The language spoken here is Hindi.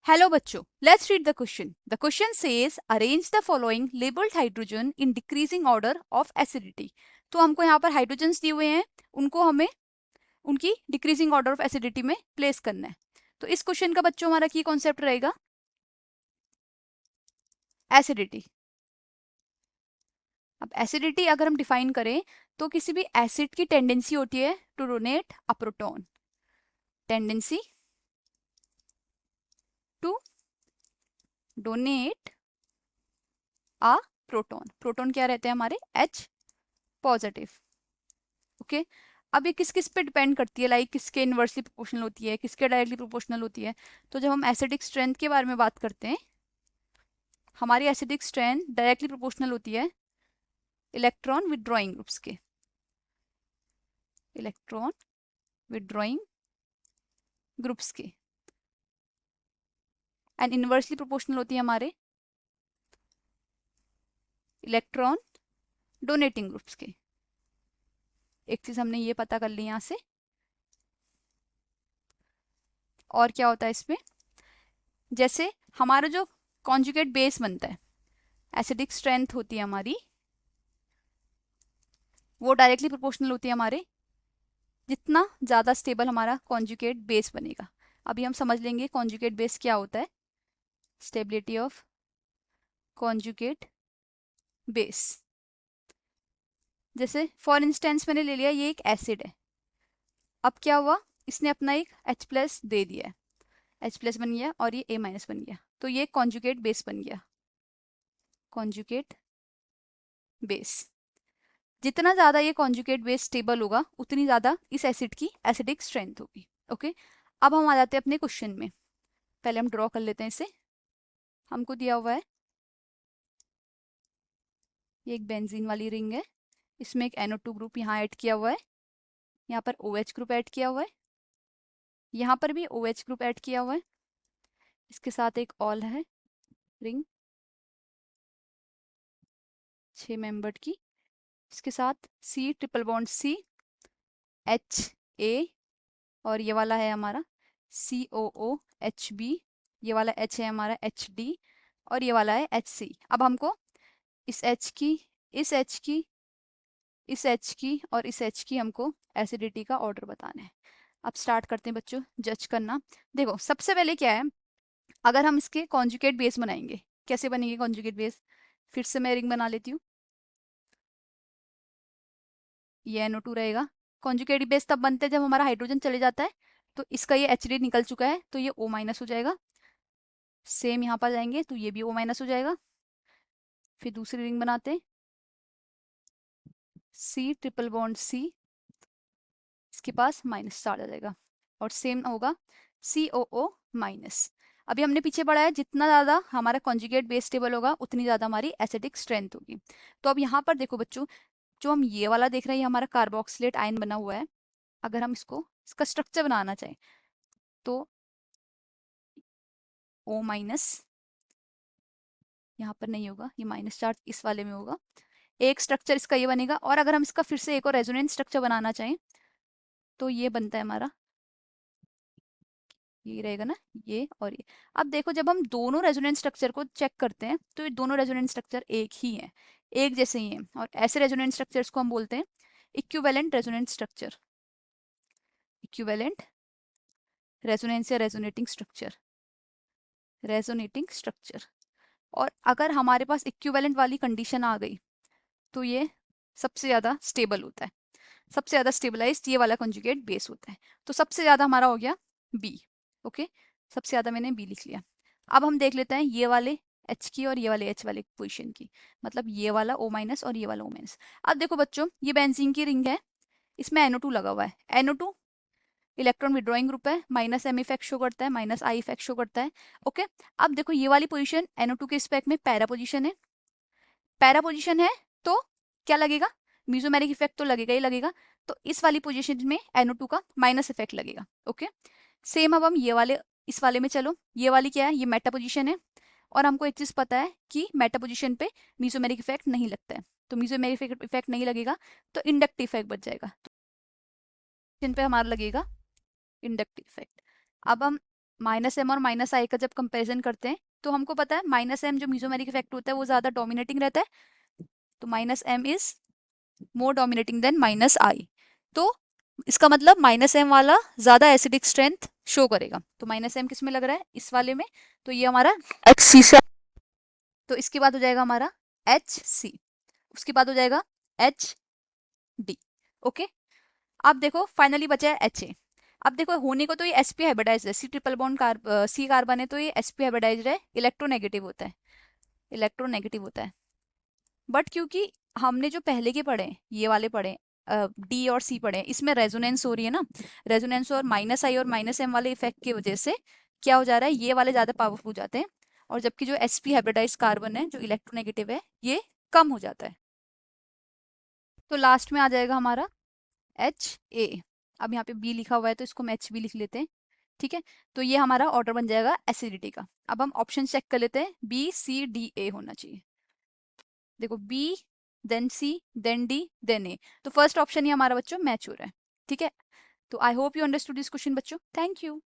Hello बच्चों, let's read the question. The question says arrange the following labeled hydrogen in decreasing order of acidity. तो हमको यहाँ पर हाइड्रोजन्स दिए हुए हैं, उनको हमें उनकी डिक्रीजिंग ऑर्डर ऑफ एसिडिटी में प्लेस करना है. तो इस क्वेश्चन का बच्चों हमारा की कॉन्सेप्ट रहेगा एसिडिटी. अब एसिडिटी अगर हम डिफाइन करें तो किसी भी एसिड की टेंडेंसी होती है to donate a proton. Tendency to donate a proton. Proton क्या रहते हैं हमारे H पॉजिटिव. ओके, अब ये किस किस पे डिपेंड करती है, लाइक किसके इनवर्सली प्रोपोर्शनल होती है, किसके डायरेक्टली प्रोपोर्शनल होती है. तो जब हम एसिडिक स्ट्रेंथ के बारे में बात करते हैं, हमारी एसिडिक स्ट्रेंथ डायरेक्टली प्रोपोर्शनल होती है इलेक्ट्रॉन विदड्रॉइंग ग्रुप्स के. इलेक्ट्रॉन विदड्रॉइंग ग्रुप्स के. एंड इनवर्सली प्रोपोर्शनल होती है हमारे इलेक्ट्रॉन डोनेटिंग ग्रुप्स के. एक चीज हमने ये पता कर ली यहां से. और क्या होता है इसमें, जैसे हमारा जो कॉन्जुगेट बेस बनता है, एसिडिक स्ट्रेंथ होती है हमारी, वो डायरेक्टली प्रोपोर्शनल होती है हमारे जितना ज़्यादा स्टेबल हमारा कॉन्जुगेट बेस बनेगा. अभी हम समझ लेंगे कॉन्जुगेट बेस क्या होता है. Stability of conjugate base. जैसे फॉर इंस्टेंस मैंने ले लिया ये एक एसिड है. अब क्या हुआ, इसने अपना एक H प्लस दे दिया है. H प्लस बन गया और ये A माइनस बन गया. तो ये कॉन्जुगेट बेस बन गया. Conjugate base. जितना ज़्यादा ये कॉन्जुगेट बेस स्टेबल होगा उतनी ज़्यादा इस एसिड की एसिडिक स्ट्रेंथ होगी. ओके, अब हम आ जाते हैं अपने क्वेश्चन में. पहले हम ड्रॉ कर लेते हैं इसे. हमको दिया हुआ है ये एक बेंजीन वाली रिंग है, इसमें एक NO2 ग्रुप यहाँ ऐड किया हुआ है, यहाँ पर OH ग्रुप ऐड किया हुआ है, यहाँ पर भी OH ग्रुप ऐड किया हुआ है. इसके साथ एक ऑल है रिंग 6 मेंबर्ड की. इसके साथ C triple bond C HA और ये वाला है हमारा COOHB. ये वाला H है हमारा HD और ये वाला है HC. अब हमको इस H की, इस H की, इस H की और इस H की हमको एसिडिटी का ऑर्डर बताना है. अब स्टार्ट करते हैं बच्चों जज करना. देखो सबसे पहले क्या है, अगर हम इसके कॉन्जुगेट बेस बनाएंगे, कैसे बनेंगे कॉन्जुगेट बेस. फिर से मैं रिंग बना लेती हूँ. ये NO2 रहेगा. कॉन्जुगेट बेस तब बनते हैं जब हमारा हाइड्रोजन चले जाता है, तो इसका ये HD निकल चुका है तो ये O माइनस हो जाएगा. सेम यहाँ पर जाएंगे तो ये भी O माइनस हो जाएगा. फिर दूसरी रिंग बनाते हैं C ट्रिपल बॉन्ड C, इसके पास माइनस चार्ज आ जाएगा और सेम होगा COO माइनस. अभी हमने पीछे पढ़ा है जितना ज़्यादा हमारा कॉन्जुगेट बेस स्टेबल होगा उतनी ज़्यादा हमारी एसिडिक स्ट्रेंथ होगी. तो अब यहाँ पर देखो बच्चों, जो हम ये वाला देख रहे हैं ये हमारा कार्बोक्सिलेट आयन बना हुआ है. अगर हम इसका स्ट्रक्चर बनाना चाहें तो O माइनस यहाँ पर नहीं होगा, ये माइनस चार्ज इस वाले में होगा. एक स्ट्रक्चर इसका ये बनेगा. और अगर हम इसका फिर से एक और रेजोनेंस स्ट्रक्चर बनाना चाहें तो ये बनता है हमारा, ये रहेगा ना, ये और ये. अब देखो जब हम दोनों रेजोनेंस स्ट्रक्चर को चेक करते हैं तो ये दोनों रेजोनेंस स्ट्रक्चर एक ही है, एक जैसे ही हैं. और ऐसे रेजोनेंस स्ट्रक्चर्स को हम बोलते हैं equivalent resonance structure. Equivalent resonance या रेजोनेटिंग स्ट्रक्चर. Resonating structure. और अगर हमारे पास इक्विवेलेंट वाली कंडीशन आ गई तो ये सबसे ज़्यादा स्टेबल होता है. सबसे ज़्यादा स्टेबलाइज्ड ये वाला कंजुगेट बेस होता है. तो सबसे ज़्यादा हमारा हो गया B. ओके, सबसे ज़्यादा मैंने B लिख लिया. अब हम देख लेते हैं ये वाले H की और ये वाले H वाले पोजीशन की, मतलब ये वाला O माइनस और ये वाला O माइनस. अब देखो बच्चों ये बेंजीन की रिंग है, इसमें NO2 लगा हुआ है. NO2 इलेक्ट्रॉन विड्रॉइंग ग्रुप है, माइनस M इफेक्ट शो करता है, माइनस I इफेक्ट शो करता है. ओके, अब देखो ये वाली पोजीशन NO2 के स्पेक में पैरा पोजीशन है. पैरा पोजीशन है तो क्या लगेगा, मीजोमेरिक इफेक्ट तो लगेगा ही लगेगा. तो इस वाली पोजीशन में NO2 का माइनस इफेक्ट लगेगा. ओके, सेम अब हम ये वाले इस वाले में चलो, ये वाली क्या है, ये मेटा पोजीशन है. और हमको एक चीज पता है कि मेटा पोजीशन पे मीजोमेरिक इफेक्ट नहीं लगता है, तो मीजोमेरिक इफेक्ट नहीं लगेगा तो इंडक्टिव इफेक्ट बच जाएगा. तो पे हमारा लगेगा इंडक्टिव इफेक्ट. अब हम माइनस एम और माइनस आई का जब कंपेरिजन करते हैं तो हमको पता है माइनस एम जो मीसोमेरिक इफेक्ट होता है वो ज़्यादा डोमिनेटिंग रहता है, तो minus M is more dominating than minus I. तो इसका मतलब माइनस एम वाला ज़्यादा एसिडिक स्ट्रेंथ शो करेगा। तो माइनस एम किस में लग रहा है, इस वाले में, तो ये हमारा एच सी से, तो इसके बाद हो जाएगा हमारा एच सी, उसके बाद हो जाएगा एच डी। ओके, अब देखो फाइनली बचा है एच ए। अब देखो होने को तो ये sp हाइब्रिडाइज है, C triple bond C carbon है, तो ये sp हाइब्रिडाइज है, इलेक्ट्रोनेगेटिव होता है, इलेक्ट्रोनेगेटिव होता है। बट क्योंकि हमने जो पहले के पढ़े, ये वाले पढ़े, डी और सी पढ़े, इसमें रेजोनेंस हो रही है ना, रेजोनेंस और माइनस आई और माइनस एम वाले इफेक्ट की वजह से क्या हो जा रहा है, ये वाले ज्यादा पावरफुल हो जाते हैं, और जबकि जो sp हाइब्रिडाइज कार्बन है जो इलेक्ट्रोनेगेटिव है ये कम हो जाता है। तो लास्ट में आ जाएगा हमारा एच ए। अब यहाँ पे बी लिखा हुआ है तो इसको हम एच बी लिख लेते हैं। ठीक है, तो ये हमारा ऑर्डर बन जाएगा एसिडिटी का। अब हम ऑप्शन चेक कर लेते हैं, बी सी डी ए होना चाहिए। देखो बी, देन सी, देन डी, देन ए, तो फर्स्ट ऑप्शन ही हमारा बच्चों मैच हो रहा है। ठीक है, तो I hope you understood this question बच्चों, थैंक यू।